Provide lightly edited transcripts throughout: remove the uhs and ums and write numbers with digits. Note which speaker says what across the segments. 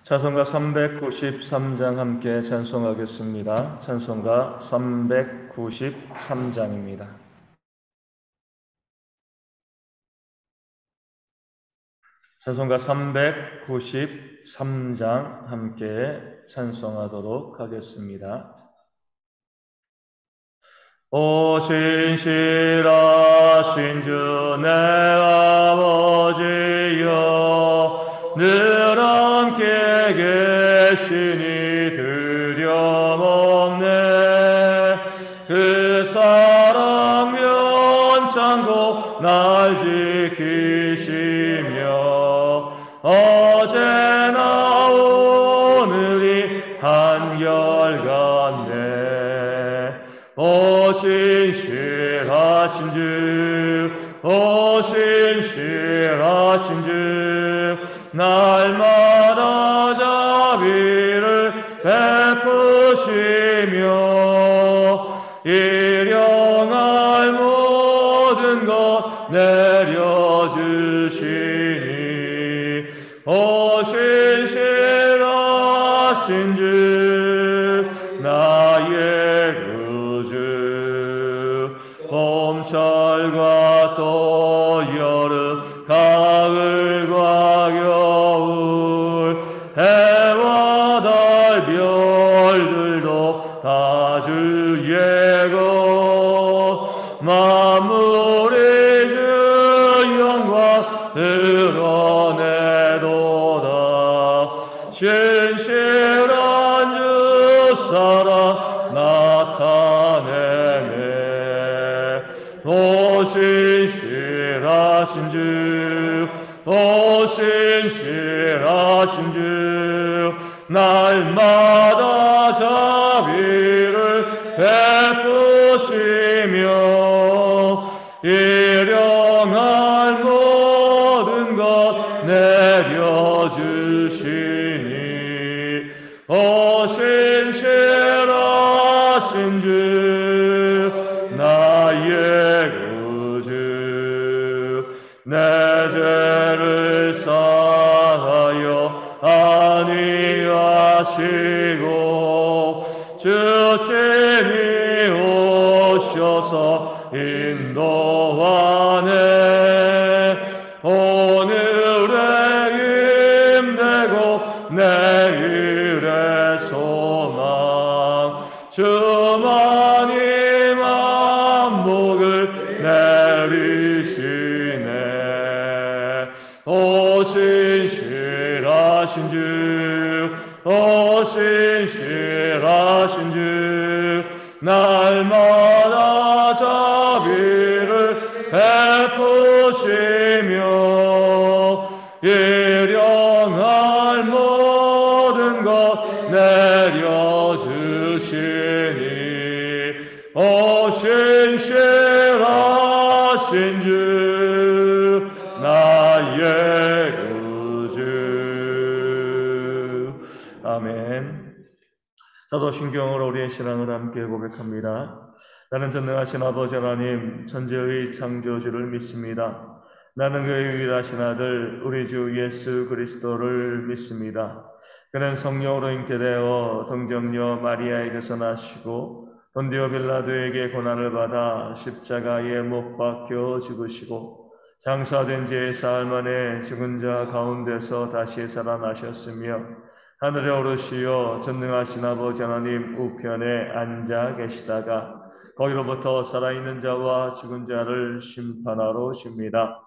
Speaker 1: 찬송가 393장 함께 찬송하겠습니다. 찬송가 393장입니다. 찬송가 393장 함께 찬송하도록 하겠습니다. 오 신실하신 주 내 아버지여, 늘 함께 계시니 두려움없네. 그 사랑 면창고 날 지키시며, 어제나 오늘이 한결같네. 오 신실하신 주, 오 신실하신 주, 날마다 자비를 베푸시며 일용할 모든 것 내려주시니, 오 신실하신 주, 나의 구주. 봄철과 또 여름, 가을과 겨울, 해와 달 별들도 다 주의 것, 만물이 주 영광 드러내도다. 신실한 주 사랑 나타내네. 오 신실하신 주, 오 신실하신 주, 날마다 자비를 베푸시며 일용할 모든 것 내려주시니, 오 신실하신 주, 나의 구주. 내 죄를 사하여 안위하시고 주님이 오셔서 인도하네. 오늘의 힘내고 내일의 소망, 주만이 만복을 내리시네. 오 신실하신 주, 오 신실하신 주, 날마다 자비를 베푸시며 일용할 모든 것 내려주시니, 오 신실하신 주, 나의 구주. 아멘. 사도신경으로 우리의 신앙을 함께 고백합니다. 나는 전능하신 아버지 하나님, 천지의 창조주를 믿습니다. 나는 그의 유일하신 아들 우리 주 예수 그리스도를 믿습니다. 그는 성령으로 잉태되어 동정녀 마리아에게서 나시고 본디오 빌라도에게 고난을 받아 십자가에 못 박혀 죽으시고 장사된 지 사흘 만에 죽은 자 가운데서 다시 살아나셨으며 하늘에 오르시어 전능하신 아버지 하나님 우편에 앉아 계시다가 거기로부터 살아있는 자와 죽은 자를 심판하러 오십니다.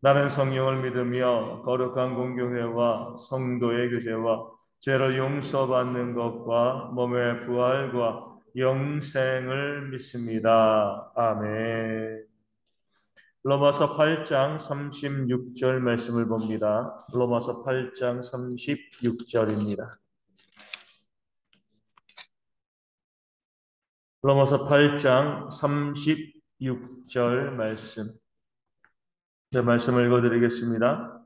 Speaker 1: 나는 성령을 믿으며 거룩한 공교회와 성도의 교제와 죄를 용서받는 것과 몸의 부활과 영생을 믿습니다. 아멘. 로마서 8장 36절 말씀을 봅니다. 로마서 8장 36절입니다. 로마서 8장 36절 말씀. 네, 말씀을 읽어드리겠습니다.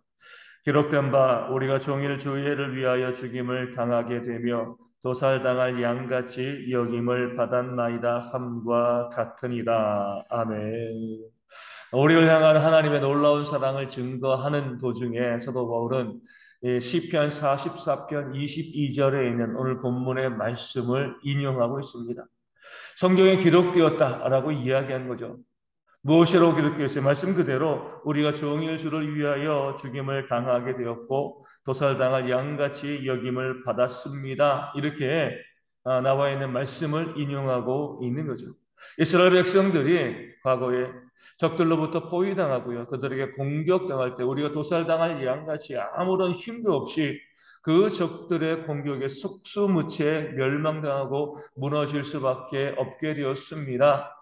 Speaker 1: 기록된 바 우리가 종일 주의를 위하여 죽임을 당하게 되며 도살당할 양같이 여김을 받았나이다 함과 같으니라. 아멘. 우리를 향한 하나님의 놀라운 사랑을 증거하는 도중에 사도 바울은 시편 44편 22절에 있는 오늘 본문의 말씀을 인용하고 있습니다. 성경에 기록되었다라고 이야기한 거죠. 무엇이라고 기록되었어요? 말씀 그대로 우리가 종일 주를 위하여 죽임을 당하게 되었고 도살당할 양같이 여김을 받았습니다. 이렇게 나와 있는 말씀을 인용하고 있는 거죠. 이스라엘 백성들이 과거에 적들로부터 포위당하고요, 그들에게 공격당할 때 우리가 도살당할 양같이 아무런 힘도 없이 그 적들의 공격에 속수무채 멸망당하고 무너질 수밖에 없게 되었습니다.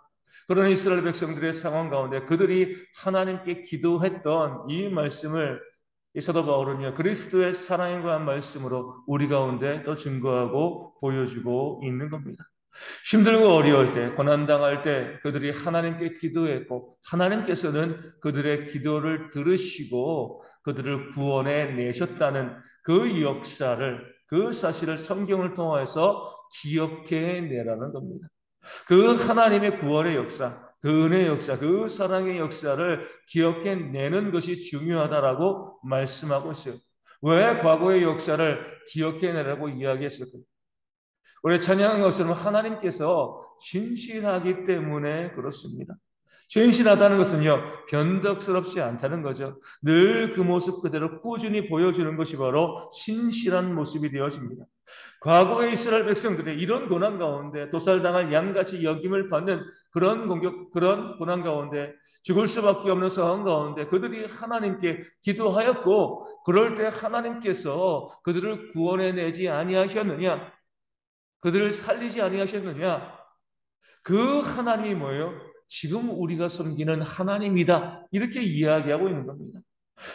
Speaker 1: 그런 이스라엘 백성들의 상황 가운데 그들이 하나님께 기도했던 이 말씀을 이 사도 바울은요, 그리스도의 사랑에 관한 말씀으로 우리 가운데 또 증거하고 보여주고 있는 겁니다. 힘들고 어려울 때, 고난당할 때 그들이 하나님께 기도했고 하나님께서는 그들의 기도를 들으시고 그들을 구원해 내셨다는 그 역사를, 그 사실을 성경을 통해서 기억해 내라는 겁니다. 그 하나님의 구원의 역사, 그 은혜의 역사, 그 사랑의 역사를 기억해내는 것이 중요하다라고 말씀하고 있어요. 왜 과거의 역사를 기억해내라고 이야기했을까요? 우리 찬양한 것처럼 하나님께서 신실하기 때문에 그렇습니다. 신실하다는 것은요, 변덕스럽지 않다는 거죠. 늘 그 모습 그대로 꾸준히 보여주는 것이 바로 신실한 모습이 되어집니다. 과거의 이스라엘 백성들의 이런 고난 가운데 도살당할 양같이 여김을 받는 그런 공격, 그런 고난 가운데 죽을 수밖에 없는 상황 가운데 그들이 하나님께 기도하였고 그럴 때 하나님께서 그들을 구원해내지 아니하셨느냐? 그들을 살리지 아니하셨느냐? 그 하나님이 뭐예요? 지금 우리가 섬기는 하나님이다. 이렇게 이야기하고 있는 겁니다.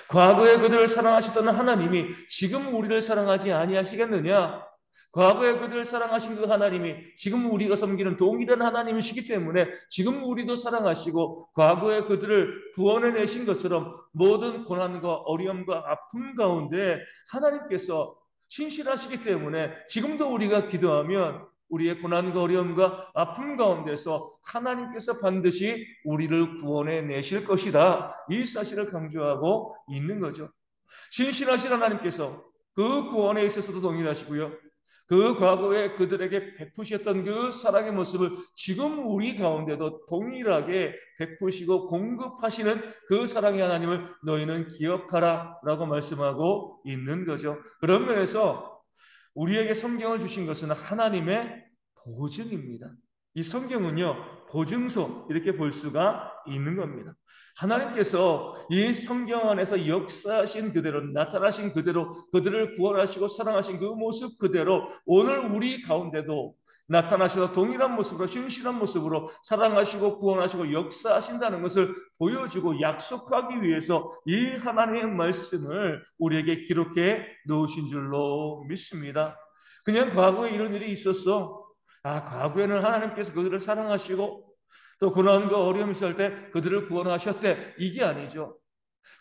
Speaker 1: 과거에 그들을 사랑하셨던 하나님이 지금 우리를 사랑하지 아니하시겠느냐? 과거에 그들을 사랑하신 그 하나님이 지금 우리가 섬기는 동일한 하나님이시기 때문에 지금 우리도 사랑하시고 과거에 그들을 구원해 내신 것처럼 모든 고난과 어려움과 아픔 가운데 하나님께서 신실하시기 때문에 지금도 우리가 기도하면 우리의 고난과 어려움과 아픔 가운데서 하나님께서 반드시 우리를 구원해 내실 것이다. 이 사실을 강조하고 있는 거죠. 신실하신 하나님께서 그 구원에 있어서도 동일하시고요, 그 과거에 그들에게 베푸셨던 그 사랑의 모습을 지금 우리 가운데도 동일하게 베푸시고 공급하시는 그 사랑의 하나님을 너희는 기억하라 라고 말씀하고 있는 거죠. 그런 면에서 우리에게 성경을 주신 것은 하나님의 보증입니다. 이 성경은요, 보증서 이렇게 볼 수가 있는 겁니다. 하나님께서 이 성경 안에서 역사하신 그대로, 나타나신 그대로, 그들을 구원하시고 사랑하신 그 모습 그대로 오늘 우리 가운데도 나타나셔서 동일한 모습으로, 신실한 모습으로 사랑하시고 구원하시고 역사하신다는 것을 보여주고 약속하기 위해서 이 하나님의 말씀을 우리에게 기록해 놓으신 줄로 믿습니다. 그냥 과거에 이런 일이 있었어. 과거에는 하나님께서 그들을 사랑하시고 또 고난과 어려움이 있을 때 그들을 구원하셨대. 이게 아니죠.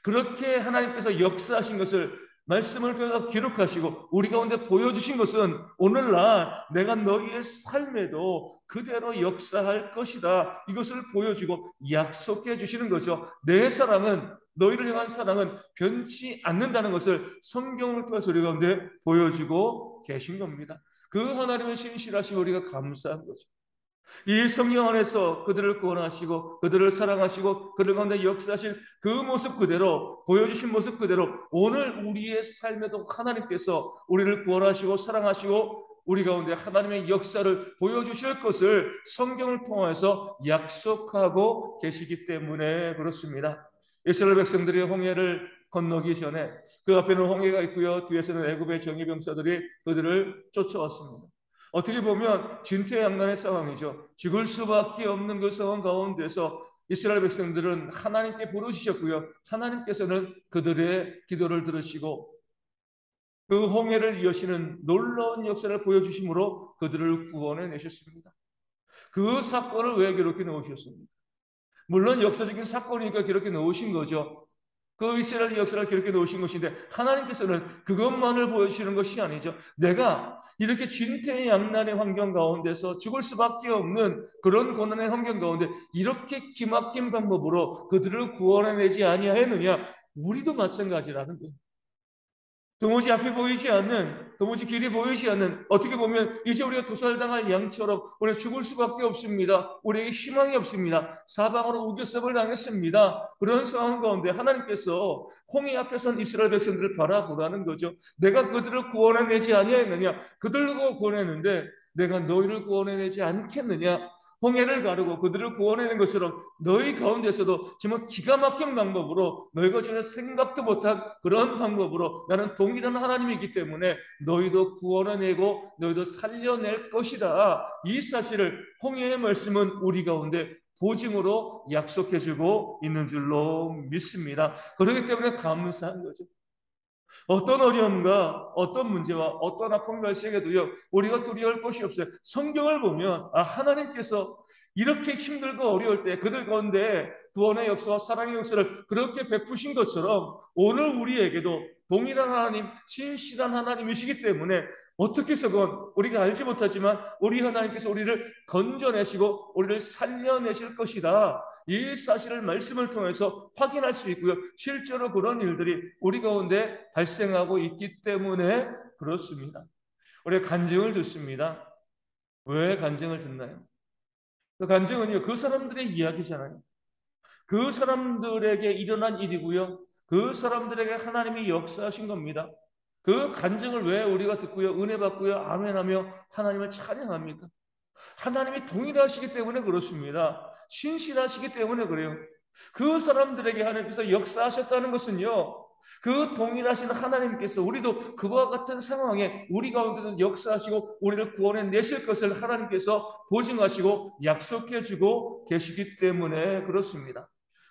Speaker 1: 그렇게 하나님께서 역사하신 것을 말씀을 통해서 기록하시고 우리 가운데 보여주신 것은 오늘날 내가 너희의 삶에도 그대로 역사할 것이다. 이것을 보여주고 약속해 주시는 거죠. 내 사랑은, 너희를 향한 사랑은 변치 않는다는 것을 성경을 통해서 우리 가운데 보여주고 계신 겁니다. 그 하나님의 신실하심 우리가 감사한 거죠. 이 성령 안에서 그들을 구원하시고 그들을 사랑하시고 그들 가운데 역사하신 그 모습 그대로, 보여주신 모습 그대로 오늘 우리의 삶에도 하나님께서 우리를 구원하시고 사랑하시고 우리 가운데 하나님의 역사를 보여주실 것을 성경을 통해서 약속하고 계시기 때문에 그렇습니다. 이스라엘 백성들이 홍해를 건너기 전에 그 앞에는 홍해가 있고요, 뒤에서는 애굽의 정예병사들이 그들을 쫓아왔습니다. 어떻게 보면 진퇴양난의 상황이죠. 죽을 수밖에 없는 그 상황 가운데서 이스라엘 백성들은 하나님께 부르시셨고요, 하나님께서는 그들의 기도를 들으시고 그 홍해를 이으시는 놀라운 역사를 보여주심으로 그들을 구원해 내셨습니다. 그 사건을 왜 기록해 놓으셨습니까? 물론 역사적인 사건이니까 기록해 놓으신 거죠. 그 이스라엘 역사를 기록해 놓으신 것인데 하나님께서는 그것만을 보여주시는 것이 아니죠. 내가 이렇게 진퇴양난의 환경 가운데서 죽을 수밖에 없는 그런 고난의 환경 가운데 이렇게 기막힌 방법으로 그들을 구원해내지 아니하였느냐? 우리도 마찬가지라는 거예요. 도무지 앞이 보이지 않는, 도무지 길이 보이지 않는, 어떻게 보면 이제 우리가 도살당할 양처럼 우리가 죽을 수밖에 없습니다. 우리에게 희망이 없습니다. 사방으로 우겨쌈을 당했습니다. 그런 상황 가운데 하나님께서 홍해 앞에 선 이스라엘 백성들을 바라보라는 거죠. 내가 그들을 구원해내지 아니하였느냐? 그들을 구원했는데 내가 너희를 구원해내지 않겠느냐? 홍해를 가르고 그들을 구원해낸 것처럼 너희 가운데서도 정말 기가 막힌 방법으로, 너희가 전혀 생각도 못한 그런 방법으로 나는 동일한 하나님이기 때문에 너희도 구원해내고 너희도 살려낼 것이다. 이 사실을 홍해의 말씀은 우리 가운데 보증으로 약속해주고 있는 줄로 믿습니다. 그렇기 때문에 감사한 거죠. 어떤 어려움과 어떤 문제와 어떤 아픔 발생해도요, 우리가 두려워할 것이 없어요. 성경을 보면 하나님께서 이렇게 힘들고 어려울 때 그들 가운데 구원의 역사와 사랑의 역사를 그렇게 베푸신 것처럼 오늘 우리에게도 동일한 하나님, 신실한 하나님이시기 때문에 어떻게 해서건 우리가 알지 못하지만 우리 하나님께서 우리를 건져내시고 우리를 살려내실 것이다. 이 사실을 말씀을 통해서 확인할 수 있고요. 실제로 그런 일들이 우리 가운데 발생하고 있기 때문에 그렇습니다. 우리가 간증을 듣습니다. 왜 간증을 듣나요? 그 간증은요, 그 사람들의 이야기잖아요. 그 사람들에게 일어난 일이고요. 그 사람들에게 하나님이 역사하신 겁니다. 그 간증을 왜 우리가 듣고요, 은혜 받고요, 아멘하며 하나님을 찬양합니까? 하나님이 동일하시기 때문에 그렇습니다. 신실하시기 때문에 그래요. 그 사람들에게 하나님께서 역사하셨다는 것은요, 그 동일하신 하나님께서 우리도 그와 같은 상황에 우리 가운데도 역사하시고 우리를 구원해 내실 것을 하나님께서 보증하시고 약속해 주고 계시기 때문에 그렇습니다.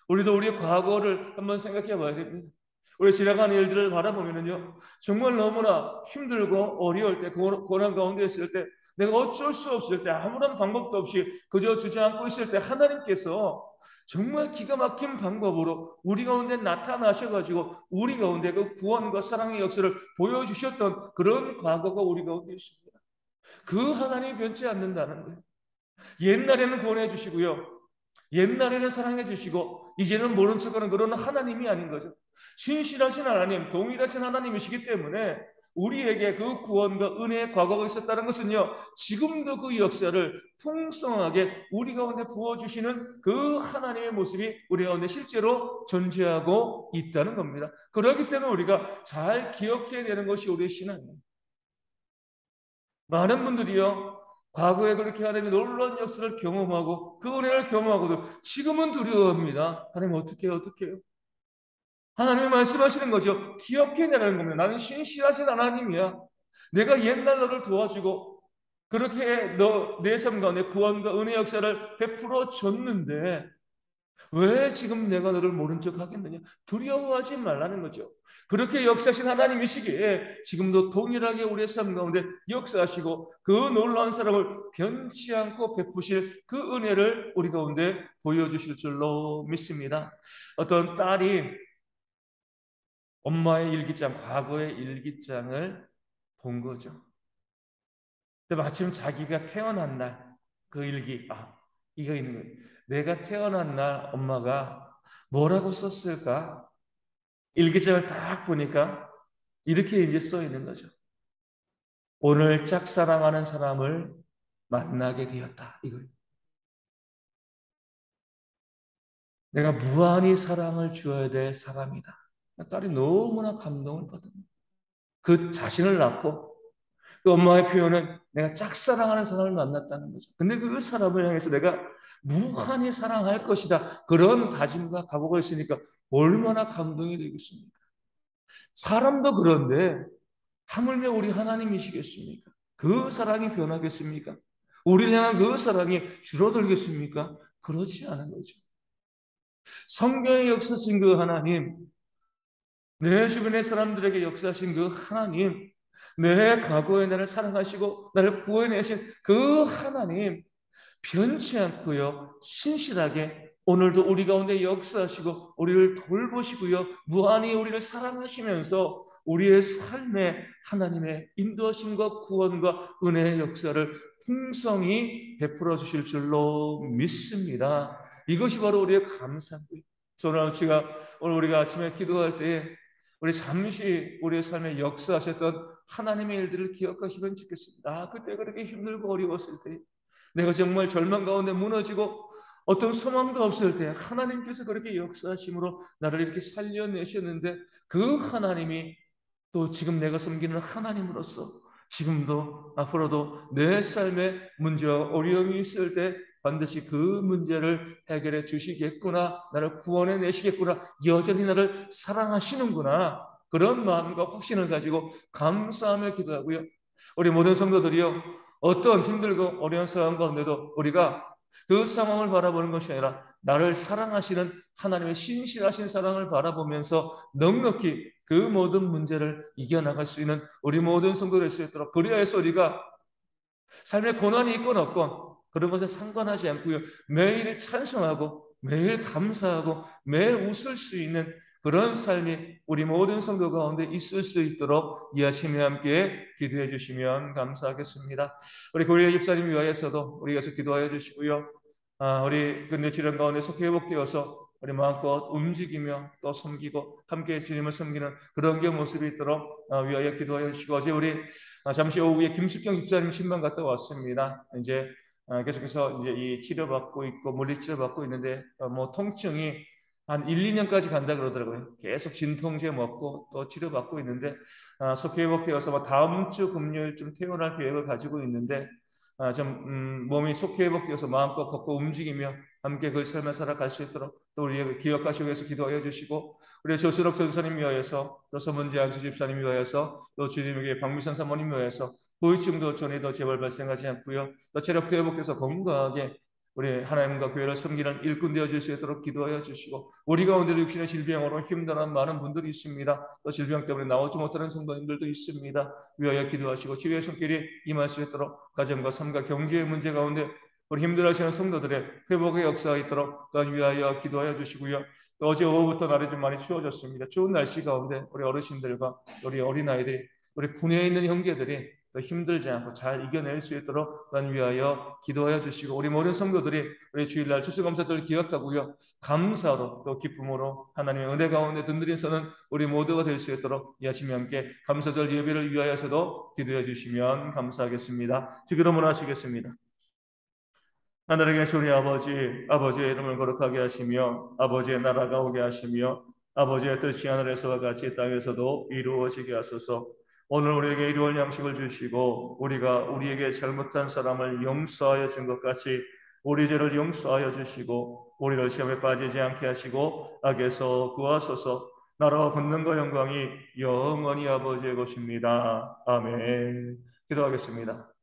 Speaker 1: 우리도 우리의 과거를 한번 생각해 봐야 됩니다. 우리 지나간 일들을 바라보면요, 정말 너무나 힘들고 어려울 때, 고난 가운데 있을 때, 내가 어쩔 수 없을 때, 아무런 방법도 없이 그저 주저앉고 있을 때 하나님께서 정말 기가 막힌 방법으로 우리 가운데 나타나셔가지고 우리 가운데 그 구원과 사랑의 역사를 보여주셨던 그런 과거가 우리 가운데 있습니다. 그 하나님이 변치 않는다는 거예요. 옛날에는 구원해 주시고요, 옛날에는 사랑해 주시고 이제는 모른 척하는 그런 하나님이 아닌 거죠. 신실하신 하나님, 동일하신 하나님이시기 때문에 우리에게 그 구원과 은혜의 과거가 있었다는 것은요, 지금도 그 역사를 풍성하게 우리 가운데 부어주시는 그 하나님의 모습이 우리 가운데 실제로 존재하고 있다는 겁니다. 그렇기 때문에 우리가 잘 기억해야 되는 것이 우리의 신앙입니다. 많은 분들이요, 과거에 그렇게 하나님의 놀라운 역사를 경험하고 그 은혜를 경험하고도 지금은 두려워합니다. 하나님 어떻게 해요? 어떻게 해요? 하나님이 말씀하시는 거죠. 기억해내라는 겁니다. 나는 신실하신 하나님이야. 내가 옛날 너를 도와주고 그렇게 너 내 삶 가운데 구원과 은혜 역사를 베풀어 줬는데 왜 지금 내가 너를 모른 척 하겠느냐? 두려워하지 말라는 거죠. 그렇게 역사하신 하나님이시기에 지금도 동일하게 우리의 삶 가운데 역사하시고 그 놀라운 사랑을 변치 않고 베푸실 그 은혜를 우리 가운데 보여주실 줄로 믿습니다. 어떤 딸이 엄마의 일기장, 과거의 일기장을 본 거죠. 근데 마침 자기가 태어난 날 그 일기, 이거 있는 거예요. 내가 태어난 날 엄마가 뭐라고 썼을까? 일기장을 딱 보니까 이렇게 이제 써 있는 거죠. 오늘 짝사랑하는 사람을 만나게 되었다. 이거. 내가 무한히 사랑을 주어야 될 사람이다. 딸이 너무나 감동을 받은 그 자신을 낳고 그 엄마의 표현은 내가 짝사랑하는 사람을 만났다는 거죠. 근데 그 사람을 향해서 내가 무한히 사랑할 것이다. 그런 다짐과 각오가 있으니까 얼마나 감동이 되겠습니까? 사람도 그런데 하물며 우리 하나님이시겠습니까? 그 사랑이 변하겠습니까? 우리를 향한 그 사랑이 줄어들겠습니까? 그렇지 않은 거죠. 성경에 역사하신 그 하나님, 내 주변의 사람들에게 역사하신 그 하나님, 내 과거에 나를 사랑하시고 나를 구원하신 그 하나님, 변치 않고요, 신실하게 오늘도 우리 가운데 역사하시고 우리를 돌보시고요, 무한히 우리를 사랑하시면서 우리의 삶에 하나님의 인도하심과 구원과 은혜의 역사를 풍성히 베풀어 주실 줄로 믿습니다. 이것이 바로 우리의 감사고요. 오늘 우리가 아침에 기도할 때 우리 잠시 우리의 삶에 역사하셨던 하나님의 일들을 기억하시면 좋겠습니다. 아, 그때 그렇게 힘들고 어려웠을 때, 내가 정말 절망 가운데 무너지고 어떤 소망도 없을 때 하나님께서 그렇게 역사하심으로 나를 이렇게 살려내셨는데, 그 하나님이 또 지금 내가 섬기는 하나님으로서 지금도 앞으로도 내 삶에 문제와 어려움이 있을 때 반드시 그 문제를 해결해 주시겠구나, 나를 구원해 내시겠구나, 여전히 나를 사랑하시는구나, 그런 마음과 확신을 가지고 감사하며 기도하고요. 우리 모든 성도들이요, 어떤 힘들고 어려운 상황 가운데도 우리가 그 상황을 바라보는 것이 아니라 나를 사랑하시는 하나님의 신실하신 사랑을 바라보면서 넉넉히 그 모든 문제를 이겨나갈 수 있는 우리 모든 성도들 될 수 있도록, 그리하여서 우리가 삶의 고난이 있건 없건 그런 것에 상관하지 않고요, 매일 찬송하고 매일 감사하고 매일 웃을 수 있는 그런 삶이 우리 모든 성도 가운데 있을 수 있도록 이 아침에 함께 기도해 주시면 감사하겠습니다. 우리 고리의 집사님 위하여서도 우리에서 기도하여 주시고요. 우리 근대 질병 가운데 속히 회복되어서 우리 마음껏 움직이며 또 섬기고 함께 주님을 섬기는 그런 게 모습이 있도록 위하여 기도하여 주시고, 어제 우리 잠시 오후에 김숙경 집사님 신방 갔다 왔습니다. 이제 계속해서 이제 이 치료받고 있고 물리치료 받고 있는데, 뭐 통증이 한 1, 2년까지 간다 그러더라고요. 계속 진통제 먹고 또 치료받고 있는데, 속히 회복되어서 뭐 다음 주 금요일쯤 퇴원할 계획을 가지고 있는데, 몸이 속히 회복되어서 마음껏 걷고 움직이며 함께 그 삶을 살아갈 수 있도록 또 우리에게 기억하시기 위해서 기도하여 주시고, 우리 조수록 전사님 위하여서, 또 서문재 안수 집사님 위하여서, 또 주님에게 박미선 사모님 위하여서 후유증도 전에도 제발 발생하지 않고요, 또 체력도 회복해서 건강하게 우리 하나님과 교회를 섬기는 일꾼 되어 줄 수 있도록 기도하여 주시고, 우리 가운데도 육신의 질병으로 힘들어하는 많은 분들이 있습니다. 또 질병 때문에 나오지 못하는 성도님들도 있습니다. 위하여 기도하시고 치유의 손길이 임할 수 있도록 가정과 삶과 경제의 문제 가운데 우리 힘들어하시는 성도들의 회복의 역사가 있도록 또한 위하여 기도하여 주시고요. 또 어제 오후부터 날이 좀 많이 추워졌습니다. 추운 날씨 가운데 우리 어르신들과 우리 어린아이들이, 우리 군에 있는 형제들이 또 힘들지 않고 잘 이겨낼 수 있도록 또한 위하여 기도하여 주시고, 우리 모든 성도들이 우리 주일날 추수감사절을 기억하고요, 감사로 또 기쁨으로 하나님의 은혜 가운데 든든히 서는 우리 모두가 될 수 있도록 이 아침에 함께 감사절 예배를 위하여서도 기도해 주시면 감사하겠습니다. 기도를 하시겠습니다. 하늘에 계신 우리 아버지, 아버지의 이름을 거룩하게 하시며 아버지의 나라가 오게 하시며 아버지의 뜻이 하늘에서와 같이 이 땅에서도 이루어지게 하소서. 오늘 우리에게 일용할 양식을 주시고 우리가 우리에게 잘못한 사람을 용서하여 준 것 같이 우리 죄를 용서하여 주시고 우리를 시험에 빠지지 않게 하시고 악에서 구하소서. 나라와 권능과 영광이 영원히 아버지의 것입니다. 아멘. 기도하겠습니다.